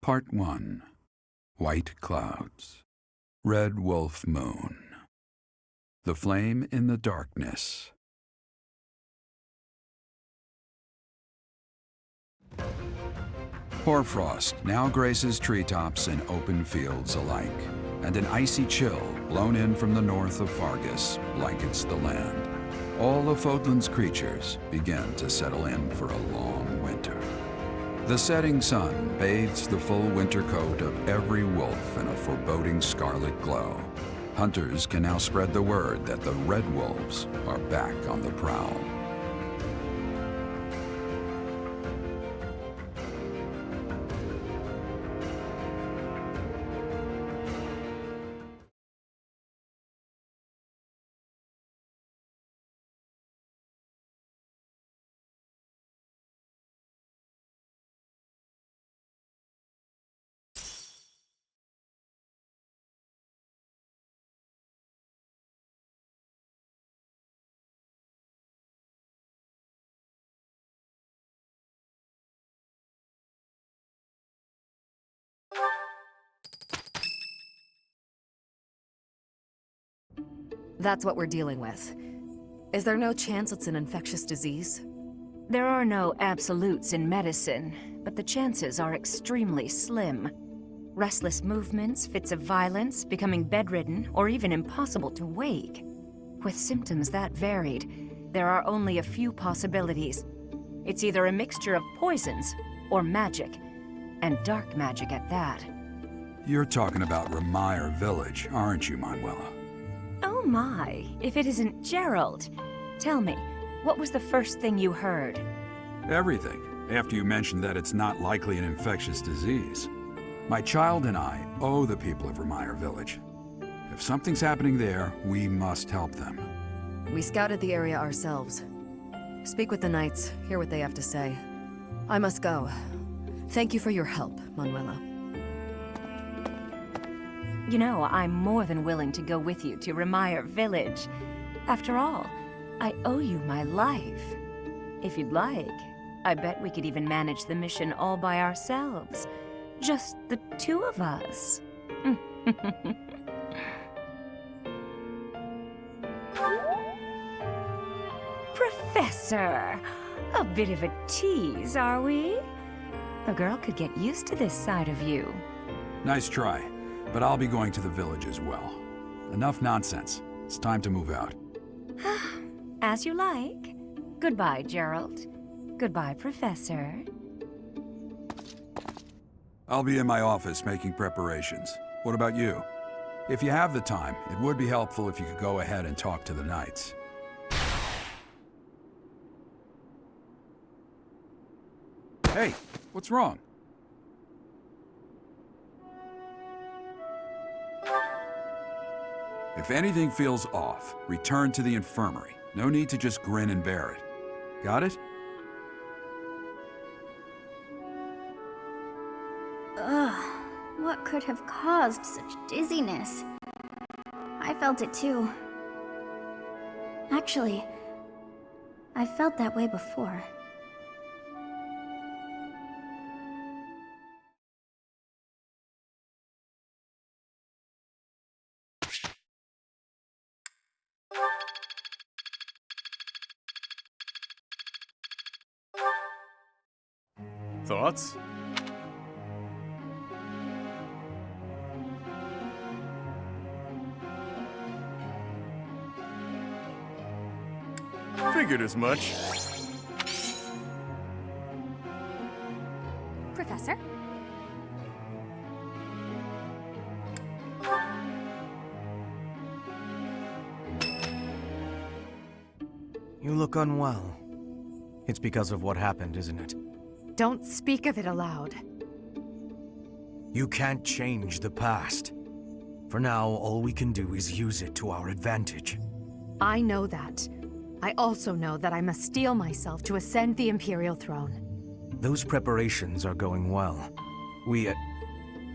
Part 1. White Clouds. Red Wolf Moon. The Flame in the Darkness. Hoarfrost now graces treetops and open fields alike, and an icy chill blown in from the north of Fargus blankets the land. All of Fodlan's creatures begin to settle in for a long winter. The setting sun bathes the full winter coat of every wolf in a foreboding scarlet glow. Hunters can now spread the word that the red wolves are back on the prowl. That's what we're dealing with. Is there no chance it's an infectious disease? There are no absolutes in medicine, but the chances are extremely slim. Restless movements, fits of violence, becoming bedridden, or even impossible to wake. With symptoms that varied, there are only a few possibilities. It's either a mixture of poisons or magic, and dark magic at that. You're talking about Remire Village, aren't you, Manuela? Oh my, if it isn't Gerald. Tell me, what was the first thing you heard? Everything, after you mentioned that it's not likely an infectious disease. My child and I owe the people of Remire Village. If something's happening there, we must help them. We scouted the area ourselves. Speak with the knights, hear what they have to say. I must go. Thank you for your help, Manuela. You know, I'm more than willing to go with you to Remire Village. After all, I owe you my life. If you'd like, I bet we could even manage the mission all by ourselves. Just the two of us. Professor! A bit of a tease, are we? A girl could get used to this side of you. Nice try, but I'll be going to the village as well. Enough nonsense. It's time to move out. As you like. Goodbye, Gerald. Goodbye, Professor. I'll be in my office making preparations. What about you? If you have the time, it would be helpful if you could go ahead and talk to the knights. Hey, what's wrong? If anything feels off, return to the infirmary. No need to just grin and bear it. Got it? Ugh, what could have caused such dizziness? I felt it too. Actually, I felt that way before. Thoughts? Figured as much. Professor? You look unwell. It's because of what happened, isn't it? Don't speak of it aloud. You can't change the past. For now, all we can do is use it to our advantage. I know that. I also know that I must steel myself to ascend the Imperial throne. Those preparations are going well.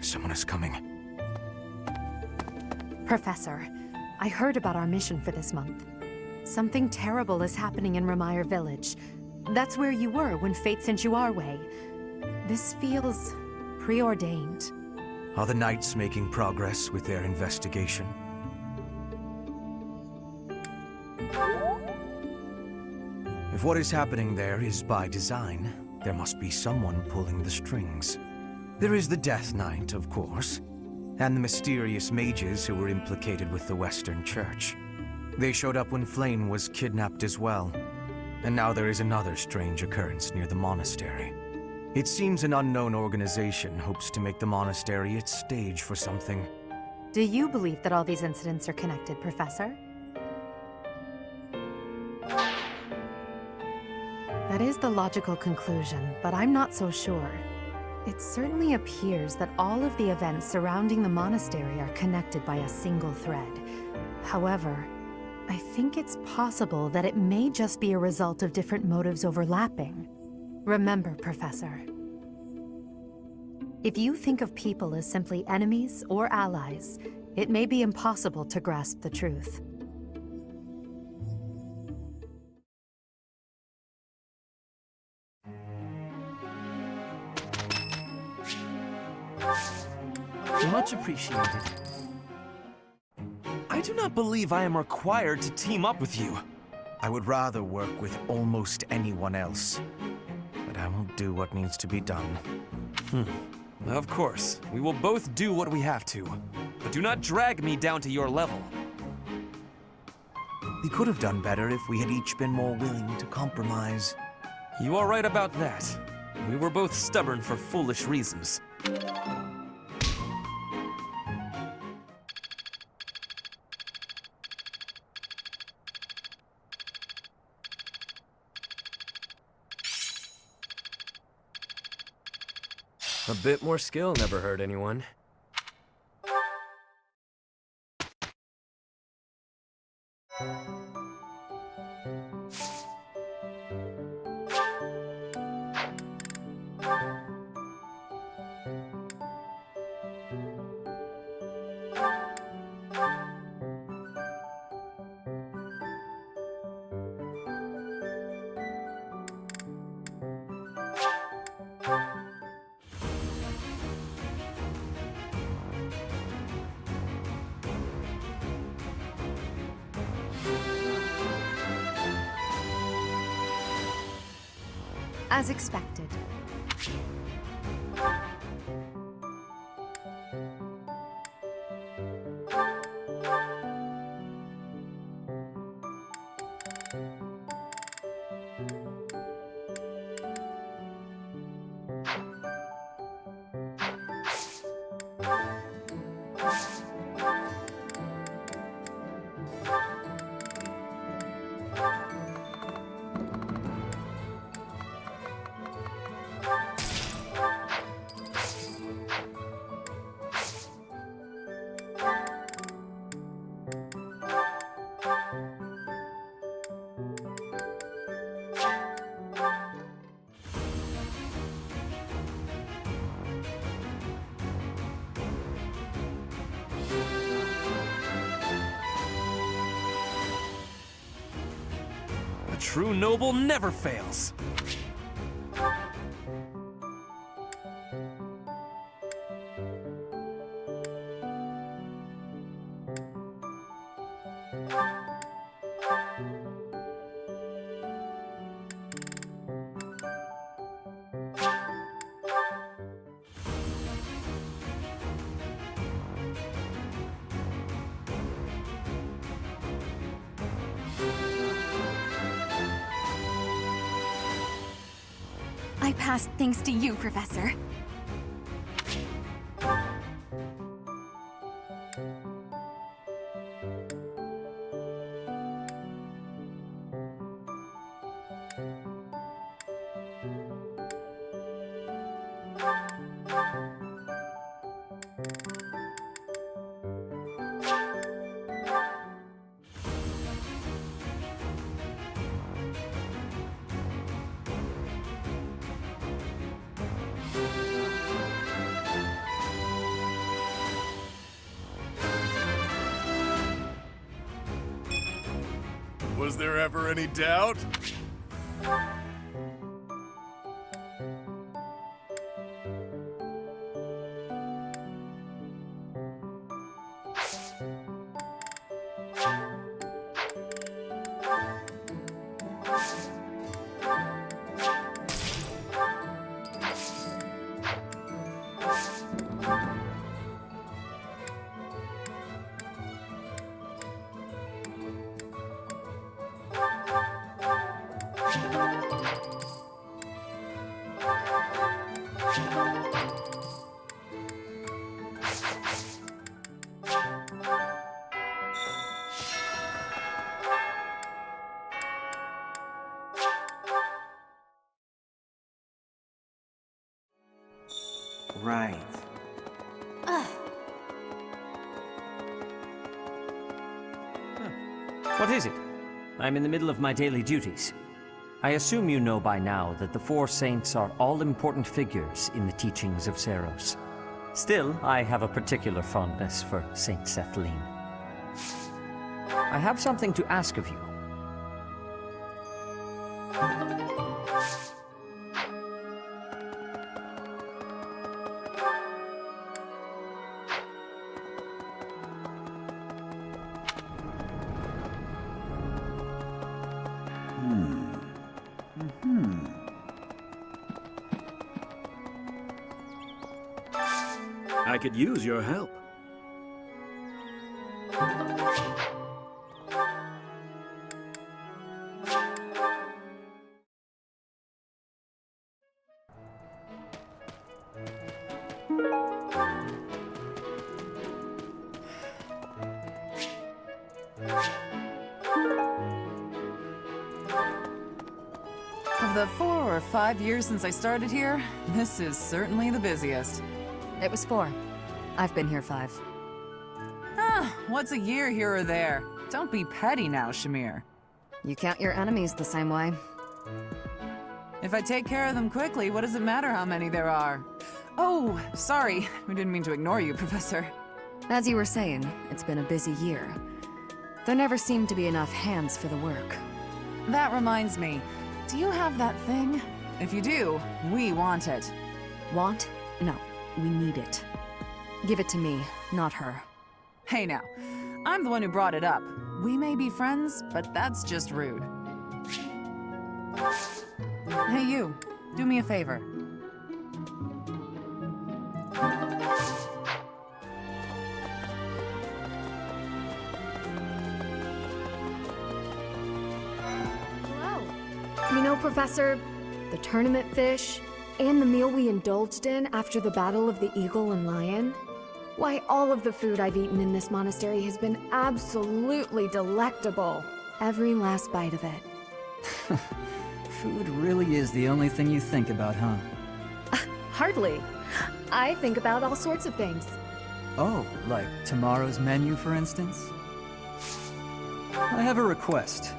Someone is coming. Professor, I heard about our mission for this month. Something terrible is happening in Remire Village. That's where you were when fate sent you our way. This feels preordained. Are the Knights making progress with their investigation? If what is happening there is by design, there must be someone pulling the strings. There is the Death Knight, of course, and the mysterious mages who were implicated with the Western Church. They showed up when Flame was kidnapped as well, and now there is another strange occurrence near the monastery. It seems an unknown organization hopes to make the monastery its stage for something. Do you believe that all these incidents are connected, Professor? That is the logical conclusion, but I'm not so sure. It certainly appears that all of the events surrounding the monastery are connected by a single thread. However, I think it's possible that it may just be a result of different motives overlapping. Remember, Professor, if you think of people as simply enemies or allies, it may be impossible to grasp the truth. Much appreciated. I do not believe I am required to team up with you. I would rather work with almost anyone else, but I will do what needs to be done. Of course, we will both do what we have to, but do not drag me down to your level. We could have done better if we had each been more willing to compromise. You are right about that. We were both stubborn for foolish reasons. A bit more skill never hurt anyone. As expected. A true noble never fails. I passed thanks to you, Professor. Was there ever any doubt? Right. What is it? I'm in the middle of my daily duties. I assume you know by now that the four saints are all-important figures in the teachings of Seros. Still, I have a particular fondness for Saint Sethlin. I have something to ask of you. I could use your help. Of the 4 or 5 years since I started here, this is certainly the busiest. It was 4. I've been here 5. What's a year here or there? Don't be petty now, Shamir. You count your enemies the same way. If I take care of them quickly, what does it matter how many there are? Oh, sorry. We didn't mean to ignore you, Professor. As you were saying, it's been a busy year. There never seemed to be enough hands for the work. That reminds me. Do you have that thing? If you do, we want it. Want? No, we need it. Give it to me, not her. Hey now, I'm the one who brought it up. We may be friends, but that's just rude. Hey you, do me a favor. You know, Professor, the tournament fish, and the meal we indulged in after the Battle of the Eagle and Lion? Why, all of the food I've eaten in this monastery has been absolutely delectable. Every last bite of it. Food really is the only thing you think about, huh? Hardly. I think about all sorts of things. Oh, like tomorrow's menu, for instance? I have a request.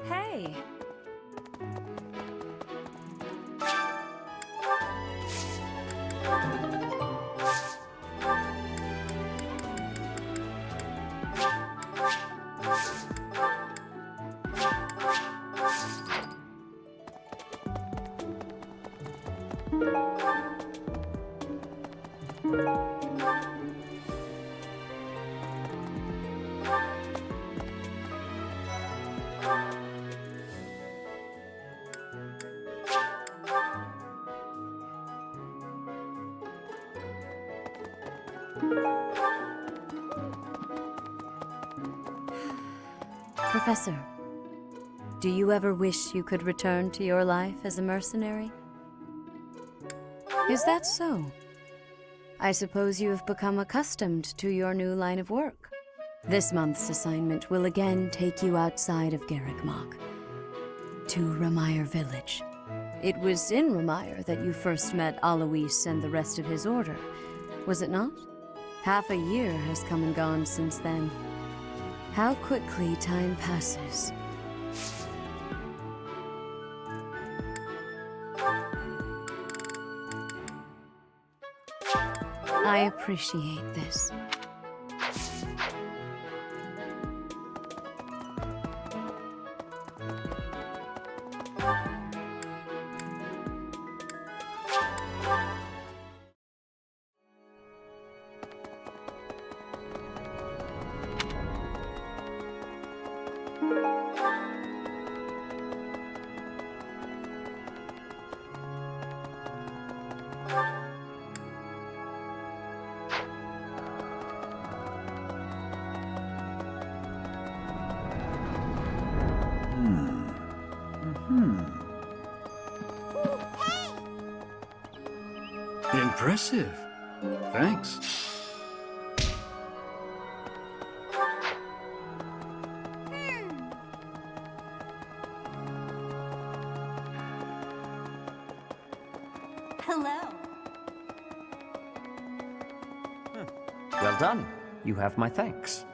Hey. Professor, do you ever wish you could return to your life as a mercenary? Is that so? I suppose you have become accustomed to your new line of work. This month's assignment will again take you outside of Garrickmach, to Ramire Village. It was in Ramire that you first met Alois and the rest of his order, was it not? Half a year has come and gone since then. How quickly time passes. I appreciate this. Impressive. Thanks. Well done. You have my thanks.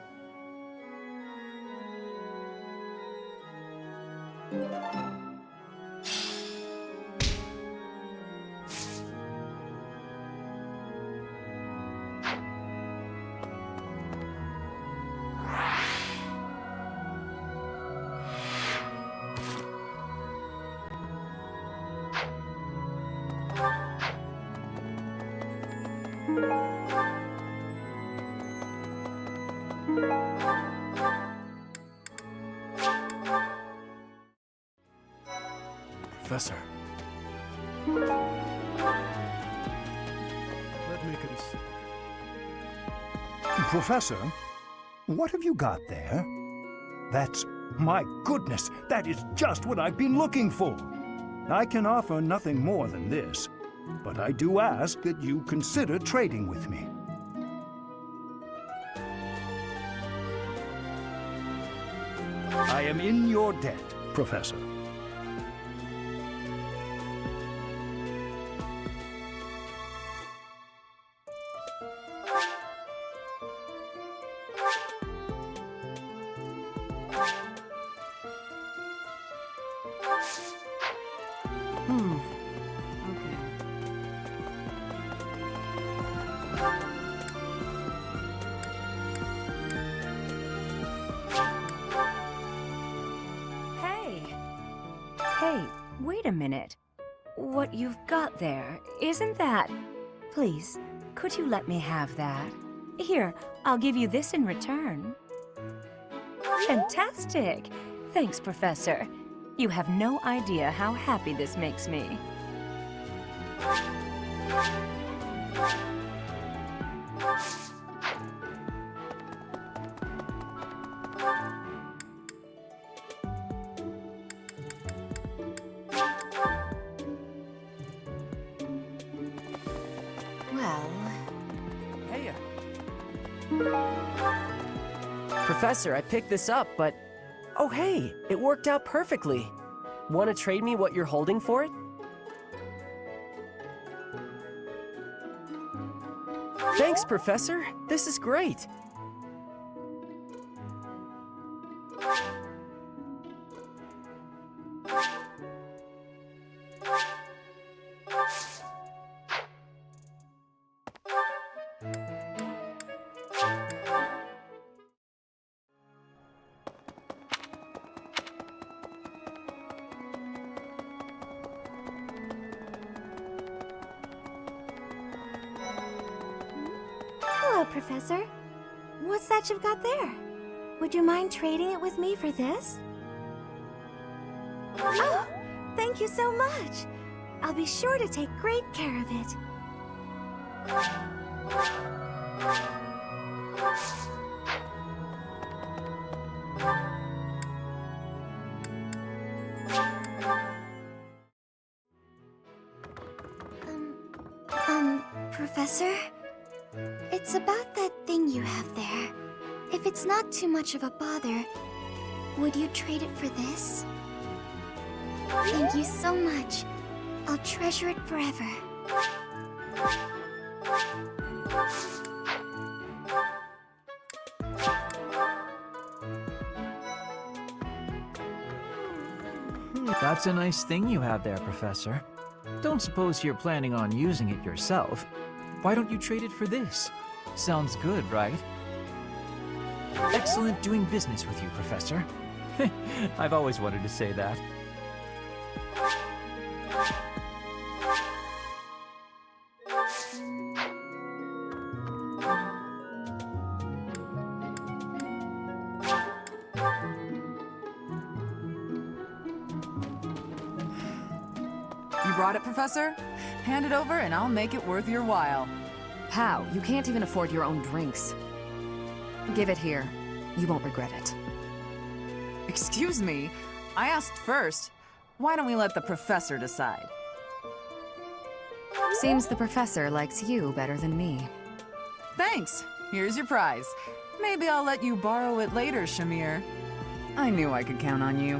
Professor. Let me consider. Professor, what have you got there? That's... my goodness, that is just what I've been looking for. I can offer nothing more than this, but I do ask that you consider trading with me. I am in your debt, Professor. Hey, wait a minute. What you've got there, isn't that... Please, could you let me have that? Here, I'll give you this in return. Fantastic! Thanks, Professor. You have no idea how happy this makes me. Well... Heya. Professor, I picked this up, but... Oh hey, it worked out perfectly. Want to trade me what you're holding for it? Thanks, Professor. This is great. Hello, Professor. What's that you've got there? Would you mind trading it with me for this? Oh, thank you so much. I'll be sure to take great care of it. Professor? It's about that thing you have there. If it's not too much of a bother, would you trade it for this? Thank you so much. I'll treasure it forever. That's a nice thing you have there, Professor. Don't suppose you're planning on using it yourself. Why don't you trade it for this? Sounds good, right? Excellent doing business with you, Professor. I've always wanted to say that. You brought it, Professor? Hand it over and I'll make it worth your while. How? You can't even afford your own drinks. Give it here. You won't regret it. Excuse me? I asked first. Why don't we let the Professor decide? Seems the Professor likes you better than me. Thanks. Here's your prize. Maybe I'll let you borrow it later, Shamir. I knew I could count on you.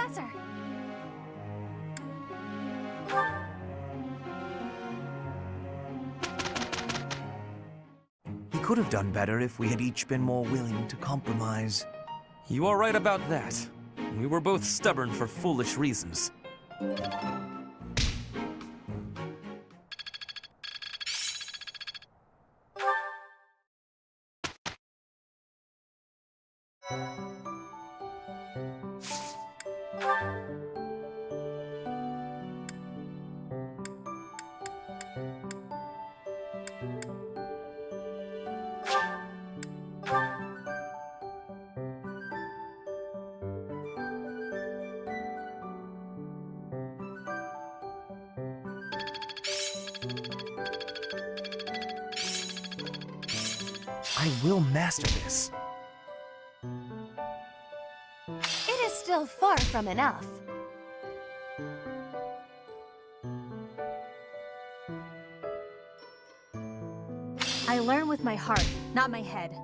Professor! He could have done better if we had each been more willing to compromise. You are right about that. We were both stubborn for foolish reasons. I will master this. It is still far from enough. I learn with my heart, not my head.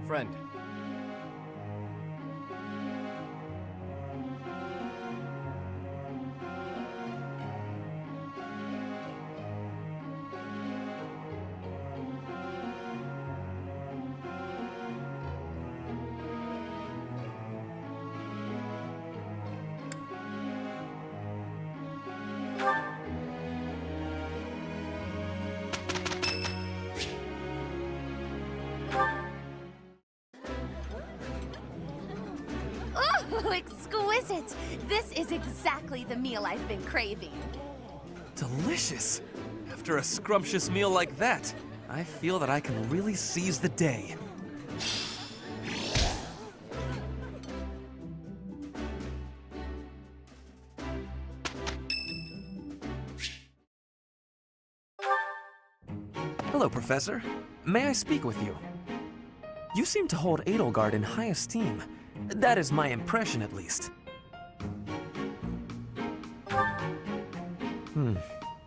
Friend. Ooh, exquisite! This is exactly the meal I've been craving. Delicious! After a scrumptious meal like that, I feel that I can really seize the day. Hello, Professor. May I speak with you? You seem to hold Edelgard in high esteem. That is my impression, at least.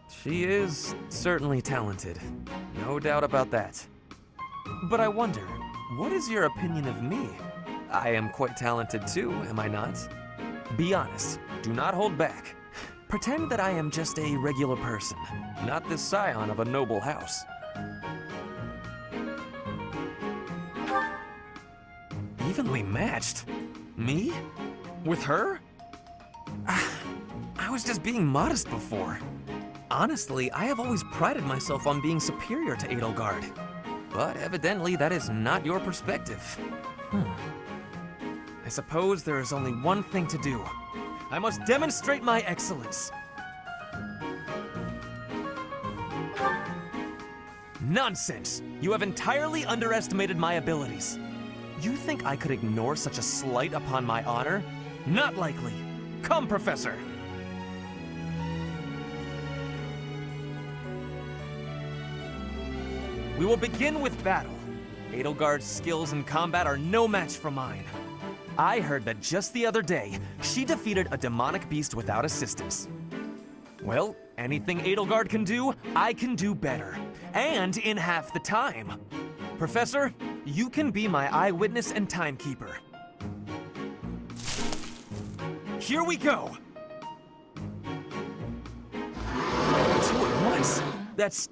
She is certainly talented. No doubt about that. But I wonder, what is your opinion of me? I am quite talented too, am I not? Be honest. Do not hold back. Pretend that I am just a regular person, not the scion of a noble house. Evenly matched? Me? With her? I was just being modest before. Honestly, I have always prided myself on being superior to Edelgard. But evidently that is not your perspective. I suppose there is only one thing to do. I must demonstrate my excellence. Nonsense! You have entirely underestimated my abilities. You think I could ignore such a slight upon my honor? Not likely. Come, Professor. We will begin with battle. Edelgard's skills in combat are no match for mine. I heard that just the other day, she defeated a demonic beast without assistance. Well, anything Edelgard can do, I can do better. And in half the time. Professor, you can be my eyewitness and timekeeper. Here we go! 2 at once? That's...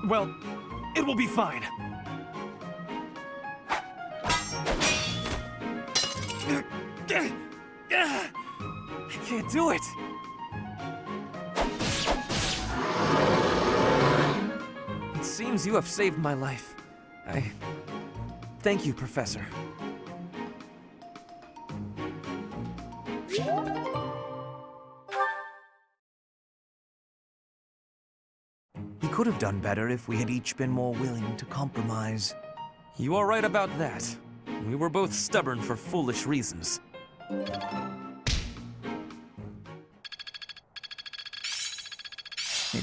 well, it will be fine. I can't do it. It seems you have saved my life. Thank you, Professor. He could have done better if we had each been more willing to compromise. You are right about that. We were both stubborn for foolish reasons. It's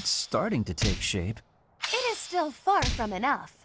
starting to take shape. It is still far from enough.